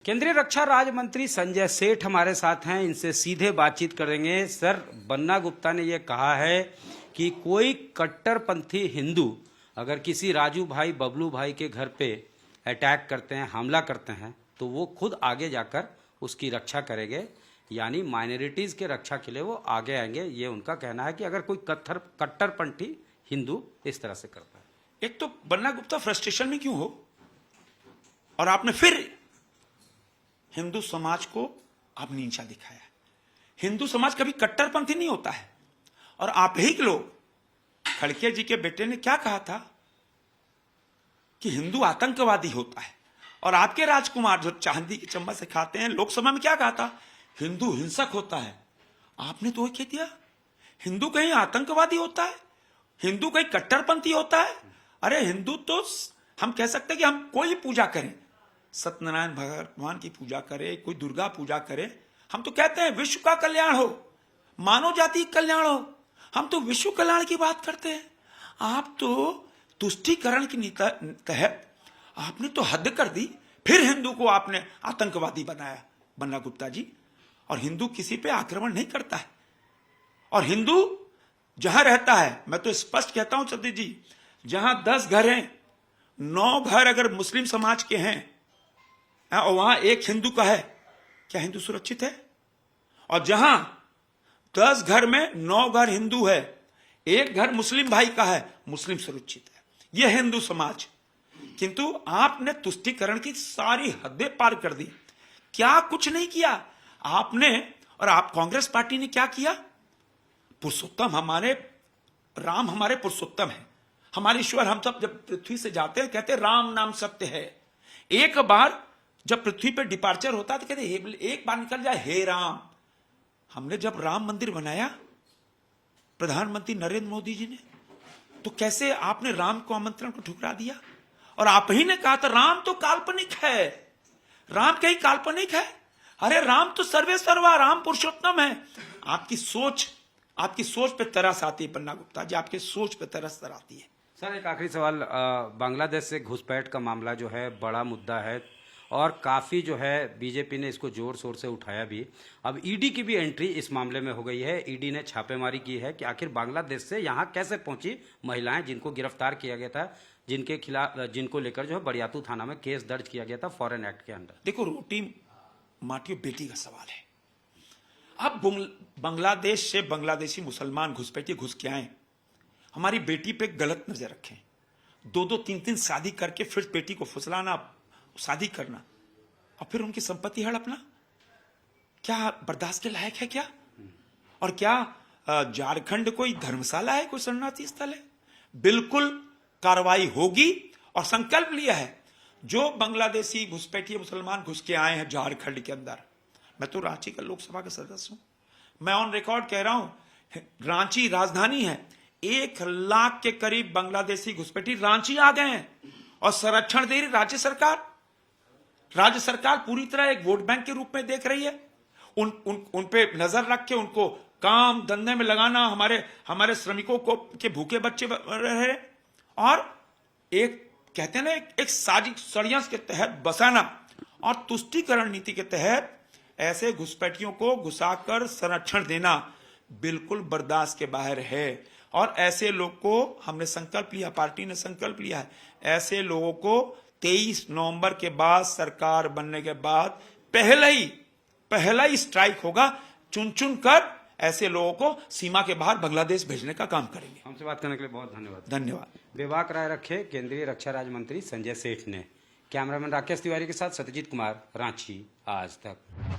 केंद्रीय रक्षा राज्य मंत्री संजय सेठ हमारे साथ हैं, इनसे सीधे बातचीत करेंगे। सर, बन्ना गुप्ता ने यह कहा है कि कोई कट्टरपंथी हिंदू अगर किसी राजू भाई बबलू भाई के घर पे अटैक करते हैं, हमला करते हैं, तो वो खुद आगे जाकर उसकी रक्षा करेंगे, यानी माइनॉरिटीज के रक्षा के लिए वो आगे आएंगे। ये उनका कहना है कि अगर कोई कट्टरपंथी हिंदू इस तरह से करता है। एक तो बन्ना गुप्ता फ्रस्ट्रेशन में क्यों हो, और आपने फिर हिंदू समाज को आप नीचा दिखाया। हिंदू समाज कभी कट्टरपंथी नहीं होता है। और आप ही के लोग, खड़गे जी के बेटे ने क्या कहा था कि हिंदू आतंकवादी होता है, और आपके राजकुमार जो चांदी की चम्मच से खाते हैं लोकसभा में क्या कहा था, हिंदू हिंसक होता है। आपने तो कह दिया हिंदू कहीं आतंकवादी होता है, हिंदू कहीं कट्टरपंथी होता है। अरे हिंदू तो हम कह सकते हैं कि हम कोई पूजा करें, सत्यनारायण भगवान की पूजा करे, कोई दुर्गा पूजा करे, हम तो कहते हैं विश्व का कल्याण हो, मानव जाति का कल्याण हो। हम तो विश्व कल्याण की बात करते हैं। आप तो तुष्टीकरण के तहत आपने तो हद कर दी, फिर हिंदू को आपने आतंकवादी बनाया बन्ना गुप्ता जी। और हिंदू किसी पे आक्रमण नहीं करता है, और हिंदू जहां रहता है, मैं तो स्पष्ट कहता हूं सतीश जी, जहां 10 घर हैं, 9 घर अगर मुस्लिम समाज के हैं और वहां एक हिंदू का है, क्या हिंदू सुरक्षित है? और जहां 10 घर में 9 घर हिंदू है, एक घर मुस्लिम भाई का है, मुस्लिम सुरक्षित है। यह हिंदू समाज। किंतु आपने तुष्टीकरण की सारी हदें पार कर दी। क्या कुछ नहीं किया आपने। और आप कांग्रेस पार्टी ने क्या किया? पुरुषोत्तम हमारे राम, हमारे पुरुषोत्तम है, हमारे ईश्वर। हम सब जब पृथ्वी से जाते हैं कहते हैं राम नाम सत्य है। एक बार जब पृथ्वी पे डिपार्चर होता है तो कहते एक बार निकल जाए हे राम। हमने जब राम मंदिर बनाया प्रधानमंत्री नरेंद्र मोदी जी ने, तो कैसे आपने राम को आमंत्रण को ठुकरा दिया? और आप ही ने कहा था राम तो काल्पनिक है, राम कहीं काल्पनिक है? अरे राम तो सर्वे सर्वा, राम पुरुषोत्तम है। आपकी सोच पे तरस आती है बन्ना गुप्ता जी, आपकी सोच पे तरस आती है। सर, एक आखिरी सवाल। बांग्लादेश से घुसपैठ का मामला जो है बड़ा मुद्दा है, और काफ़ी जो है बीजेपी ने इसको जोर शोर से उठाया भी। अब ईडी की भी एंट्री इस मामले में हो गई है। ईडी ने छापेमारी की है कि आखिर बांग्लादेश से यहाँ कैसे पहुंची महिलाएं, जिनको गिरफ्तार किया गया था, जिनके खिलाफ, जिनको लेकर जो है बरियातू थाना में केस दर्ज किया गया था फॉरेन एक्ट के अंडर। देखो, रोटी माटियो बेटी का सवाल है। अब बांग्लादेश से बांग्लादेशी मुसलमान घुसपैठिए घुस के आए, हमारी बेटी पे गलत नजर रखें, 2-2, 3-3 शादी करके फिर बेटी को फुसलाना, शादी करना, और फिर उनकी संपत्ति हड़पना, क्या बर्दाश्त के लायक है क्या? और क्या झारखंड कोई धर्मशाला है, कोई शरणार्थी स्थल है? बिल्कुल कार्रवाई होगी। और संकल्प लिया है जो बांग्लादेशी घुसपैठिए मुसलमान घुस के आए हैं झारखंड के अंदर। मैं तो रांची का लोकसभा का सदस्य हूं, मैं ऑन रिकॉर्ड कह रहा हूं, रांची राजधानी है, 1 लाख के करीब बांग्लादेशी घुसपैठी रांची आ गए हैं, और संरक्षण दे रही राज्य सरकार। राज्य सरकार पूरी तरह एक वोट बैंक के रूप में देख रही है। उन पे नजर रख के उनको काम धंधे में लगाना, हमारे श्रमिकों को के भूखे बच्चे रहे, और एक कहते हैं ना, एक साजिश षड्यंत्र के तहत बसाना, और तुष्टीकरण नीति के तहत ऐसे घुसपैठियों को घुसाकर संरक्षण देना बिल्कुल बर्दाश्त के बाहर है। और ऐसे लोग को हमने संकल्प लिया, पार्टी ने संकल्प लिया है, ऐसे लोगों को 23 नवंबर के बाद, सरकार बनने के बाद पहला ही स्ट्राइक होगा। चुन चुन कर ऐसे लोगों को सीमा के बाहर बांग्लादेश भेजने का काम करेंगे। हमसे बात करने के लिए बहुत धन्यवाद। धन्यवाद। बेबाक राय रखे केंद्रीय रक्षा राज्य मंत्री संजय सेठ ने। कैमरामैन राकेश तिवारी के साथ सत्यजीत कुमार, रांची आज तक।